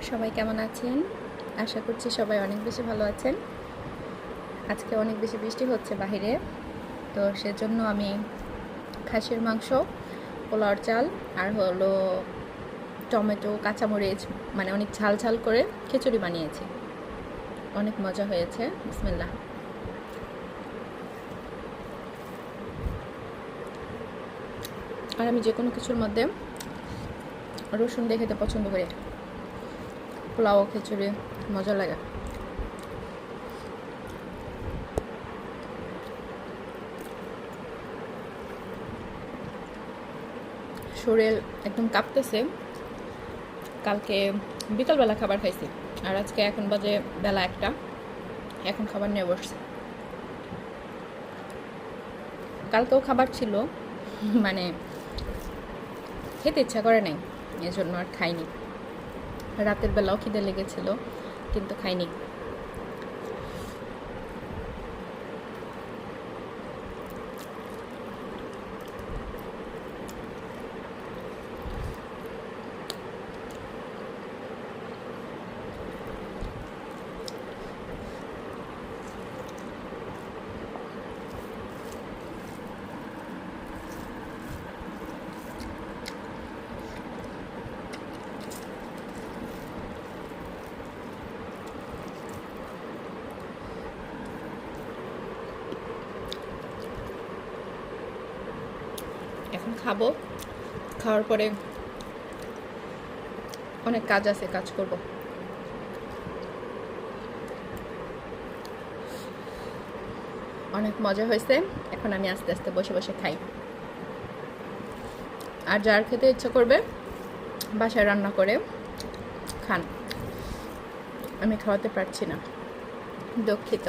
সবাই কেমন আছেন? আশা করছি সবাই অনেক বেশি ভালো আছেন। আজকে অনেক বেশি বৃষ্টি হচ্ছে বাহিরে, তো সেজন্য আমি খাসির মাংস, পোলাওর চাল আর হলো টমেটো, কাঁচামরিচ মানে অনেক ঝাল ঝাল করে খিচুড়ি বানিয়েছি। অনেক মজা হয়েছে। বিসমিল্লাহ। আর আমি যে কোনো কিছুর মধ্যে রসুন দিয়ে খেতে পছন্দ করি। পোলাও, খিচুড়ি মজা লাগে। শরীর একদম কাঁপতেছে। কালকে বিকালবেলা খাবার খাইছি, আর আজকে এখন বাজে বেলা 1টা, এখন খাবার নিয়ে বসছি। কালকেও খাবার ছিল, মানে খেতে ইচ্ছা করে নাই, এজন্য আর খাইনি। রাতের বেলাও খিদে লেগেছিল, কিন্তু খাইনি। এখন খাবো, খাওয়ার পরে অনেক কাজ আছে, কাজ করব। অনেক মজা হয়েছে। এখন আমি আস্তে আস্তে বসে বসে খাই। আর যার খেতে ইচ্ছা করবে বাসায় রান্না করে খান। আমি খাওয়াতে পারছি না, দুঃখিত।